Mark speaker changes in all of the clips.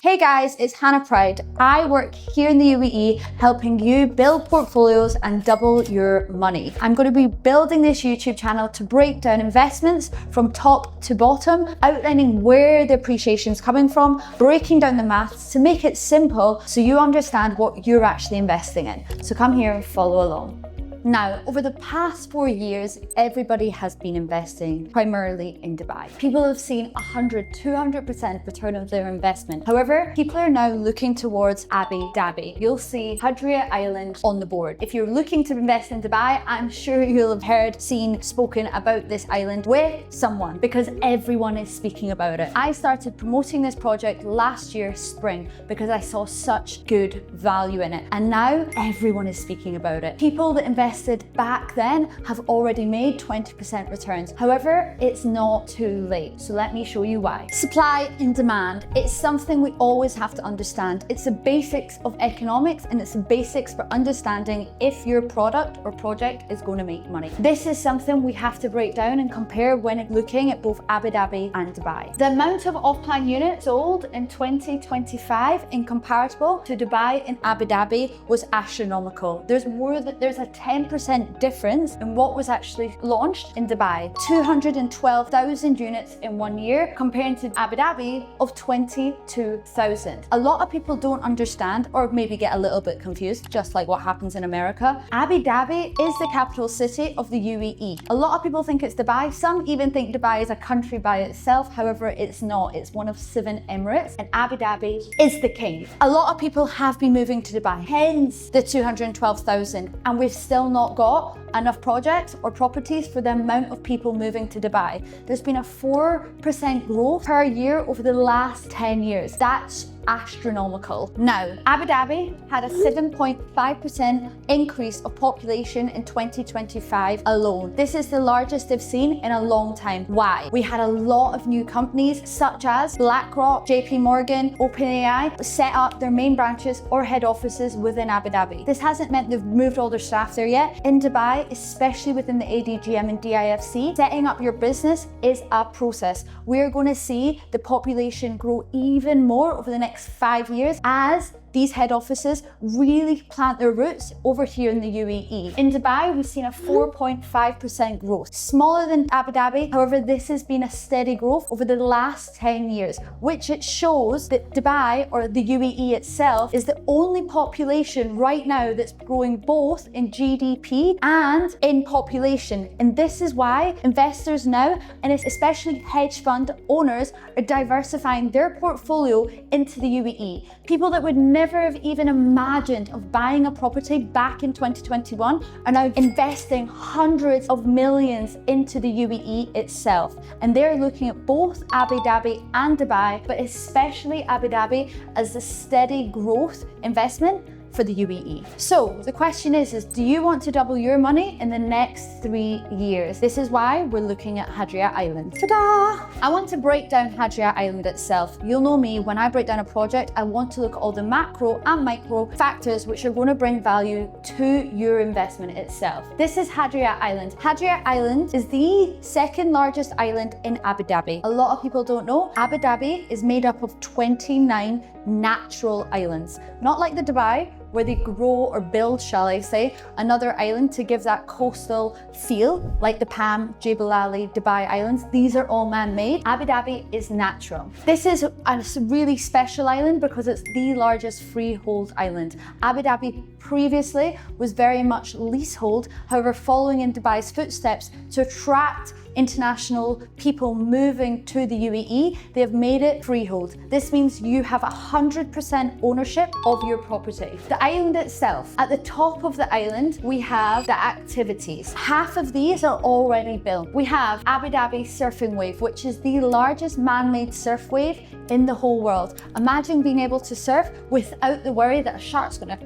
Speaker 1: Hey guys, it's Hannah Pride. I work here in the UAE helping you build portfolios and double your money. I'm going to be building this YouTube channel to break down investments from top to bottom, outlining where the appreciation is coming from, breaking down the maths to make it simple so you understand what you're actually investing in. So come here and follow along. Now, over the past 4 years, everybody has been investing primarily in Dubai. People have seen 200% return of their investment. However, people are now looking towards Abu Dhabi. You'll see Hadria Island on the board. If you're looking to invest in Dubai, I'm sure you'll have heard, seen, spoken about this island with someone because everyone is speaking about it. I started promoting this project last year, spring, because I saw such good value in it. And now everyone is speaking about it. People that invested back then have already made 20% returns. However, it's not too late. So let me show you why. Supply and demand. It's something we always have to understand. It's the basics of economics and it's the basics for understanding if your product or project is going to make money. This is something we have to break down and compare when looking at both Abu Dhabi and Dubai. The amount of off-plan units sold in 2025 in comparable to Dubai and Abu Dhabi was astronomical. There's a 10% difference in what was actually launched in Dubai. 212,000 units in 1 year compared to Abu Dhabi of 22,000. A lot of people don't understand or maybe get a little bit confused, just like what happens in America. Abu Dhabi is the capital city of the UAE. A lot of people think it's Dubai. Some even think Dubai is a country by itself. However, it's not. It's one of 7 emirates and Abu Dhabi is the king. A lot of people have been moving to Dubai, hence the 212,000, and we've still not got enough projects or properties for the amount of people moving to Dubai. There's been a 4% growth per year over the last 10 years. That's astronomical. Now, Abu Dhabi had a 7.5% increase of population in 2025 alone. This is the largest they've seen in a long time. Why? We had a lot of new companies such as BlackRock, JP Morgan, OpenAI set up their main branches or head offices within Abu Dhabi. This hasn't meant they've moved all their staff there yet. In Dubai, especially within the ADGM and DIFC, setting up your business is a process. We're going to see the population grow even more over the next 5 years as these head offices really plant their roots over here in the UAE. In Dubai, we've seen a 4.5% growth, smaller than Abu Dhabi. However, this has been a steady growth over the last 10 years, which it shows that Dubai or the UAE itself is the only population right now that's growing both in GDP and in population. And this is why investors now, and especially hedge fund owners, are diversifying their portfolio into the UAE. People that would never have even imagined of buying a property back in 2021 are now investing hundreds of millions into the UAE itself. And they're looking at both Abu Dhabi and Dubai, but especially Abu Dhabi as the steady growth investment for the UAE. So the question is do you want to double your money in the next 3 years? This is why we're looking at Hadria Island. Ta-da! I want to break down Hadria Island itself. You'll know me, when I break down a project, I want to look at all the macro and micro factors which are going to bring value to your investment itself. This is Hadria Island. Hadria Island is the second largest island in Abu Dhabi. A lot of people don't know, Abu Dhabi is made up of 29 natural islands. Not like the Dubai, where they grow or build, shall I say, another island to give that coastal feel, like the Palm, Jebel Ali, Dubai Islands. These are all man-made. Abu Dhabi is natural. This is a really special island because it's the largest freehold island. Abu Dhabi previously was very much leasehold. However, following in Dubai's footsteps to attract international people moving to the UAE, they have made it freehold. This means you have 100% ownership of your property. The island itself, at the top of the island, we have the activities. Half of these are already built. We have Abu Dhabi Surfing Wave, which is the largest man-made surf wave in the whole world. Imagine being able to surf without the worry that a shark's gonna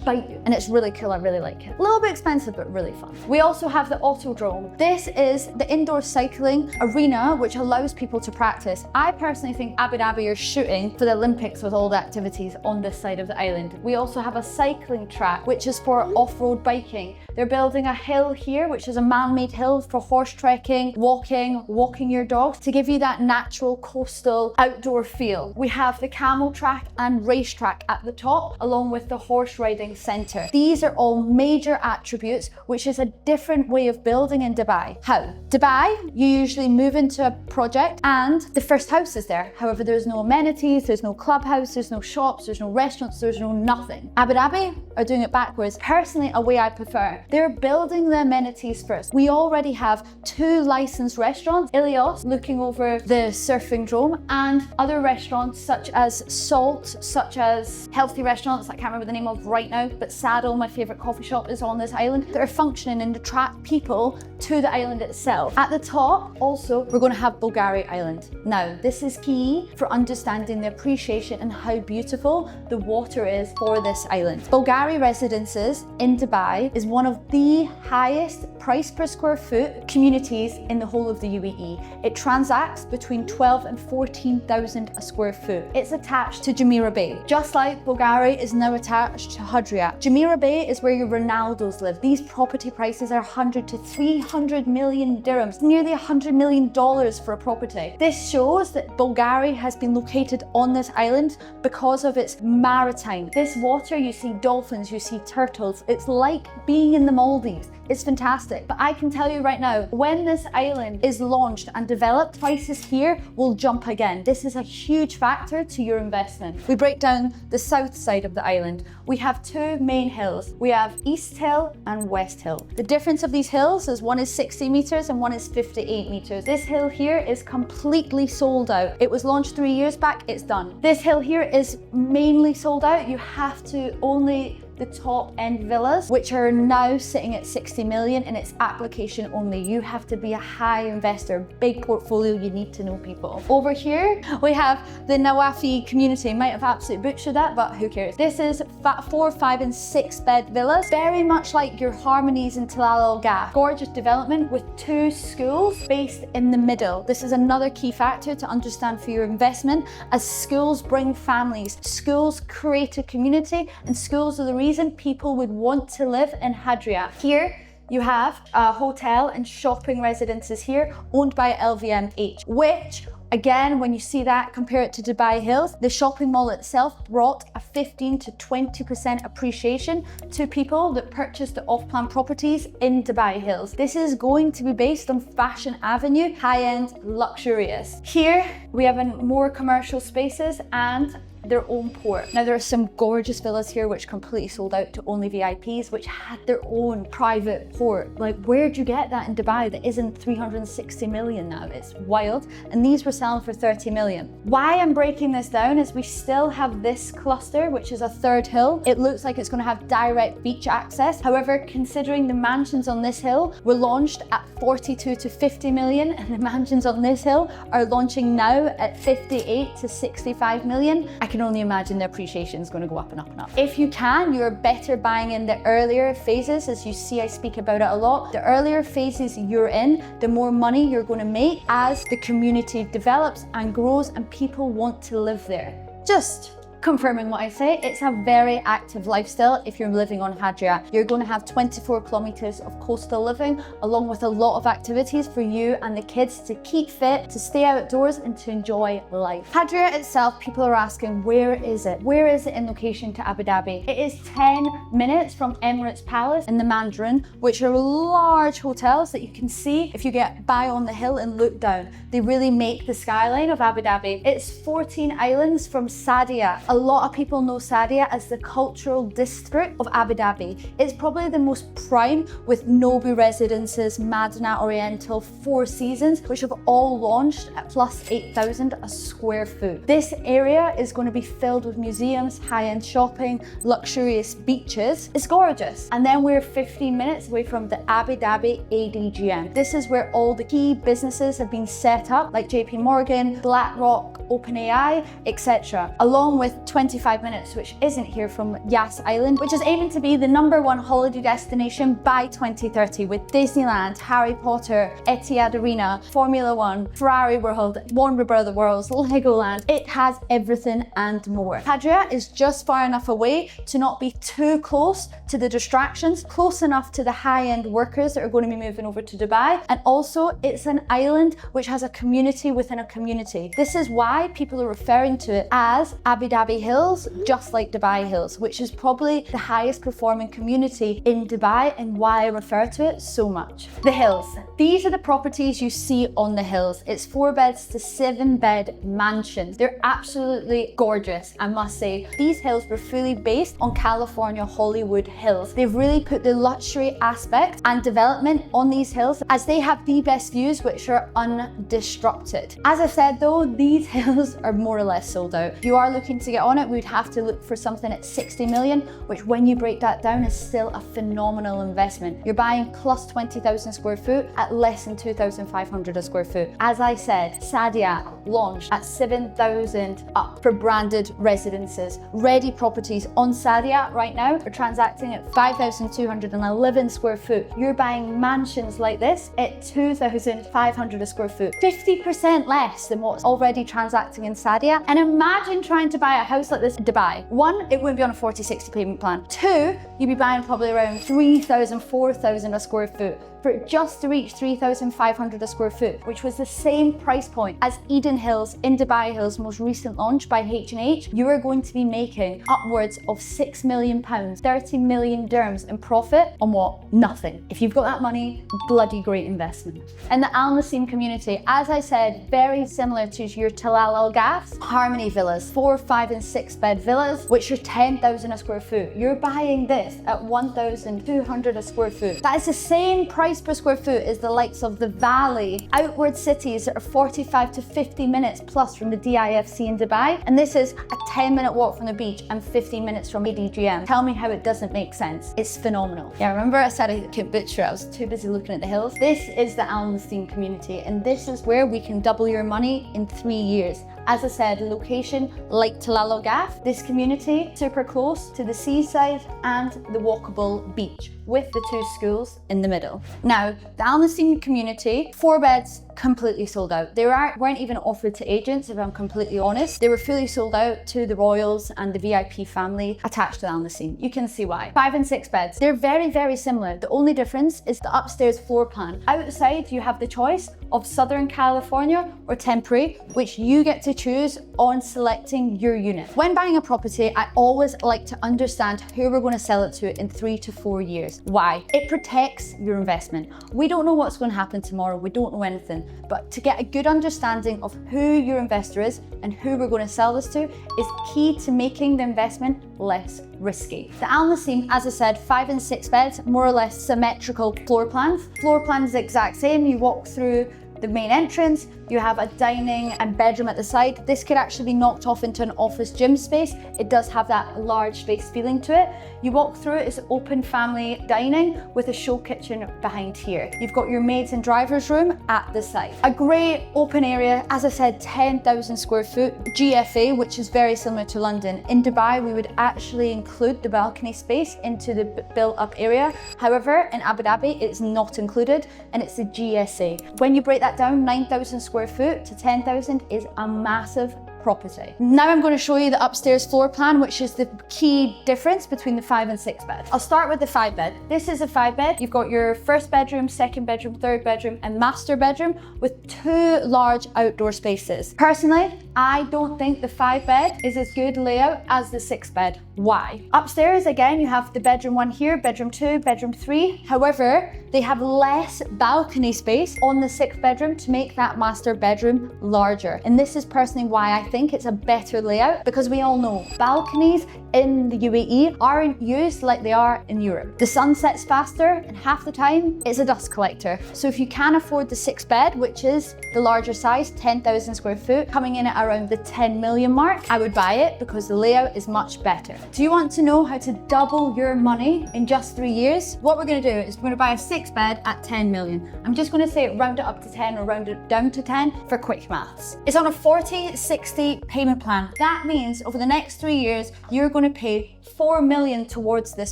Speaker 1: bite you. And it's really cool, I really like it. A little bit expensive, but really fun. We also have the Autodrome. This is the indoor cycling arena, which allows people to practice. I personally think Abu Dhabi are shooting for the Olympics with all the activities on this side of the island. We also have a cycling track, which is for off-road biking. They're building a hill here, which is a man-made hill for horse trekking, walking your dogs, to give you that natural coastal outdoor feel. We have the camel track and racetrack at the top, along with the horse riding center. These are all major attributes, which is a different way of building in Dubai. How? Dubai, you usually move into a project and the first house is there. However, there's no amenities, there's no clubhouse, there's no shops, there's no restaurants, there's no nothing. Abu Dhabi are doing it backwards. Personally, a way I prefer. They're building the amenities first. We already have 2 licensed restaurants, Ilios looking over the surfing dome, and other restaurants such as Salt, such as healthy restaurants I can't remember the name of right now, but Saddle, my favorite coffee shop, is on this island, that are functioning and attract people to the island itself. At the top, also, we're going to have Bulgari Island. Now, this is key for understanding the appreciation and how beautiful the water is for this island. Bulgari Residences in Dubai is one of the highest price per square foot communities in the whole of the UAE. It transacts between 12 and 14,000 a square foot. It's attached to Jumeirah Bay, just like Bulgari is now attached to Hadria. Jumeirah Bay is where your Ronaldos live. These property prices are 100 to 300 million dirhams, nearly $100 million for a property. This shows that Bulgari has been located on this island because of its maritime. This water, you see dolphins, you see turtles. It's like being in the Maldives. It's fantastic. But I can tell you right now, when this island is launched and developed, prices here will jump again. This is a huge factor to your investment. We break down the south side of the island. We have 2 main hills. We have East Hill and West Hill. The difference of these hills is one is 60 meters and one is 58 meters. This hill here is completely sold out. It was launched 3 years back, it's done. This hill here is mainly sold out. You have to only the top end villas, which are now sitting at 60 million, and it's application only. You have to be a high investor, big portfolio, you need to know people. Over here, we have the Nawafi community. Might have absolutely butchered that, but who cares? This is 4, 5 and 6 bed villas, very much like your Harmonies in Tilal Al Ghaf. Gorgeous development with 2 schools based in the middle. This is another key factor to understand for your investment, as schools bring families, schools create a community, and schools are the reason people would want to live in Hadria. Here, you have a hotel and shopping residences here owned by LVMH, which again, when you see that, compare it to Dubai Hills, the shopping mall itself brought a 15 to 20% appreciation to people that purchased the off-plan properties in Dubai Hills. This is going to be based on Fashion Avenue, high-end, luxurious. Here, we have more commercial spaces and their own port. Now, there are some gorgeous villas here which completely sold out to only VIPs, which had their own private port. Like, where'd you get that in Dubai that isn't 360 million now? It's wild. And these were selling for 30 million. Why I'm breaking this down is we still have this cluster, which is a 3rd hill. It looks like it's going to have direct beach access. However, considering the mansions on this hill were launched at 42 to 50 million, and the mansions on this hill are launching now at 58 to 65 million, I can only imagine the appreciation is going to go up and up and up. If you can, you're better buying in the earlier phases. As you see, I speak about it a lot. The earlier phases you're in, the more money you're going to make as the community develops and grows and people want to live there. Just confirming what I say, it's a very active lifestyle if you're living on Hadria. You're going to have 24 kilometers of coastal living, along with a lot of activities for you and the kids to keep fit, to stay outdoors and to enjoy life. Hadria itself, people are asking, where is it? Where is it in location to Abu Dhabi? It is 10 minutes from Emirates Palace and the Mandarin, which are large hotels that you can see if you get by on the hill and look down. They really make the skyline of Abu Dhabi. It's 14 islands from Sadia. A lot of people know Sadia as the cultural district of Abu Dhabi. It's probably the most prime, with Nobu Residences, Madinat Oriental, 4 Seasons, which have all launched at plus 8,000 a square foot. This area is going to be filled with museums, high-end shopping, luxurious beaches. It's gorgeous. And then we're 15 minutes away from the Abu Dhabi ADGM. This is where all the key businesses have been set up, like JP Morgan, BlackRock, OpenAI, etc., along with 25 minutes, which isn't here, from Yas Island, which is aiming to be the #1 holiday destination by 2030 with Disneyland, Harry Potter, Etihad Arena, Formula One, Ferrari World, Warner Brothers Worlds, Legoland. It has everything and more. Hadria is just far enough away to not be too close to the distractions, close enough to the high-end workers that are going to be moving over to Dubai. And also it's an island which has a community within a community. This is why people are referring to it as Abu Dhabi Hills, just like Dubai Hills, which is probably the highest performing community in Dubai and why I refer to it so much. The hills. These are the properties you see on the hills. It's 4 beds to 7 bed mansions. They're absolutely gorgeous, I must say. These hills were fully based on California Hollywood Hills. They've really put the luxury aspect and development on these hills as they have the best views which are undestructed. As I said though, these hills are more or less sold out. If you are looking to get on it, we'd have to look for something at 60 million, which when you break that down is still a phenomenal investment. You're buying plus 20,000 square foot at less than 2,500 a square foot. As I said, Saadiyat launched at 7,000 up for branded residences. Ready properties on Saadiyat right now are transacting at 5,211 square foot. You're buying mansions like this at 2,500 a square foot, 50% less than what's already transacting in Saadiyat. And imagine trying to buy a house like this in Dubai. One, it wouldn't be on a 40/60 payment plan. Two, you'd be buying probably around 3,000, 4,000 a square foot for it just to reach 3,500 a square foot, which was the same price point as Eden Hills in Dubai Hills' most recent launch by H&H. You are going to be making upwards of £6 million, 30 million dirhams in profit on what? Nothing. If you've got that money, bloody great investment. And the Al Naseem community, as I said, very similar to your Tilal Al Ghaf, Harmony Villas, 4, 5 and 6 bed villas, which are 10,000 a square foot. You're buying this at 1,200 a square foot. That is the same price per square foot as the likes of the Valley, outward cities that are 45 to 50 minutes plus from the DIFC in Dubai. And this is a 10-minute walk from the beach and 15 minutes from ADGM. Tell me how it doesn't make sense. It's phenomenal. Yeah, remember I said I couldn't butcher, I was too busy looking at the hills. This is the Al Naseem community, and this is where we can double your money in 3 years. As I said, location like Tilal Al Ghaf. This community super close to the seaside and the walkable beach with the 2 schools in the middle. Now, the Al Naseem community, 4 beds, completely sold out. They weren't even offered to agents, if I'm completely honest. They were fully sold out to the royals and the VIP family attached to Al Naseem. You can see why. 5 and 6 beds. They're very, very similar. The only difference is the upstairs floor plan. Outside, you have the choice of Southern California or temporary, which you get to choose on selecting your unit. When buying a property, I always like to understand who we're going to sell it to in 3 to 4 years. Why? It protects your investment. We don't know what's going to happen tomorrow. We don't know anything. But to get a good understanding of who your investor is and who we're going to sell this to is key to making the investment less risky. The Al Naseem, as I said, 5 and 6 beds, more or less symmetrical floor plans. Floor plan is the exact same. You walk through the main entrance, you have a dining and bedroom at the side. This could actually be knocked off into an office gym space. It does have that large space feeling to it. You walk through it, it's open family dining with a show kitchen behind here. You've got your maids and drivers room at the side. A great open area, as I said, 10,000 square foot, GFA, which is very similar to London. In Dubai, we would actually include the balcony space into the built up area. However, in Abu Dhabi, it's not included and it's the GSA. When you break that down, 9,000 square foot to 10,000 is a massive property. Now I'm going to show you the upstairs floor plan, which is the key difference between the 5 and 6 bed. I'll start with the 5 bed. This is a 5 bed. You've got your first bedroom, second bedroom, third bedroom, and master bedroom with 2 large outdoor spaces. Personally, I don't think the 5 bed is as good layout as the 6 bed. Why? Upstairs, again, you have the bedroom 1 here, bedroom 2, bedroom 3. However, they have less balcony space on the 6th bedroom to make that master bedroom larger. And this is personally why I think it's a better layout, because we all know balconies in the UAE aren't used like they are in Europe. The sun sets faster and half the time it's a dust collector. So if you can afford the 6th bed, which is the larger size, 10,000 square foot, coming in at around the 10 million mark, I would buy it because the layout is much better. Do you want to know how to double your money in just 3 years? What we're going to do is we're going to buy a 6th bed at 10 million. I'm just going to say round it up to 10 or round it down to 10 for quick maths. It's on a 40, 60, 40-60 payment plan. That means over the next 3 years, you're going to pay 4 million towards this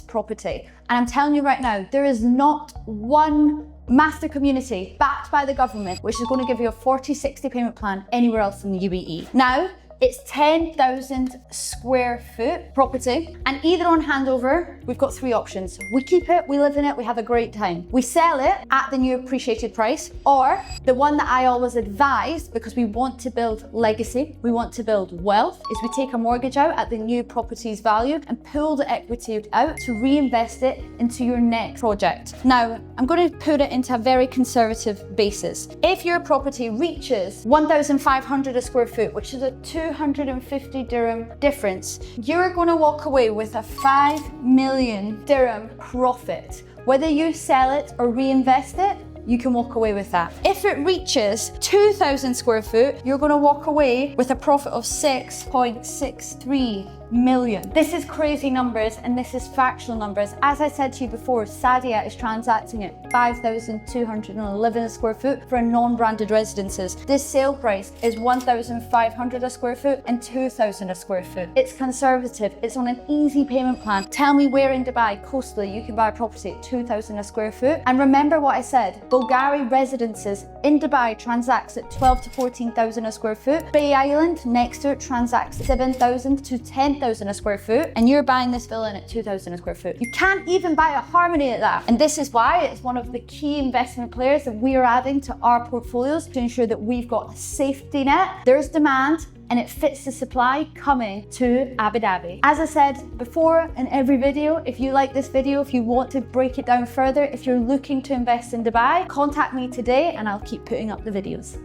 Speaker 1: property. And I'm telling you right now, there is not one master community backed by the government which is going to give you a 40-60 payment plan anywhere else in the UAE. Now, it's 10,000 square foot property, and either on handover, we've got 3 options. We keep it, we live in it, we have a great time. We sell it at the new appreciated price, or the one that I always advise, because we want to build legacy, we want to build wealth, is we take a mortgage out at the new property's value and pull the equity out to reinvest it into your next project. Now, I'm going to put it into a very conservative basis. If your property reaches 1,500 a square foot, which is a 250 dirham difference, you're going to walk away with a 5 million dirham profit. Whether you sell it or reinvest it, you can walk away with that. If it reaches 2,000 square foot, you're going to walk away with a profit of 6.63 million. This is crazy numbers, and this is factual numbers. As I said to you before, Sadia is transacting at 5,211 a square foot for non-branded residences. This sale price is 1,500 a square foot and 2,000 a square foot. It's conservative. It's on an easy payment plan. Tell me where in Dubai, coastally, you can buy a property at 2,000 a square foot. And remember what I said, Bulgari residences in Dubai transacts at 12 to 14,000 a square foot. Bay Island next to it transacts 7,000 to 10,000 a square foot, and you're buying this villa in at 2,000 a square foot. You can't even buy a Harmony at that. And this is why it's one of the key investment players that we are adding to our portfolios to ensure that we've got a safety net. There's demand, and it fits the supply coming to Abu Dhabi. As I said before in every video, if you like this video, if you want to break it down further, if you're looking to invest in Dubai, contact me today and I'll keep putting up the videos.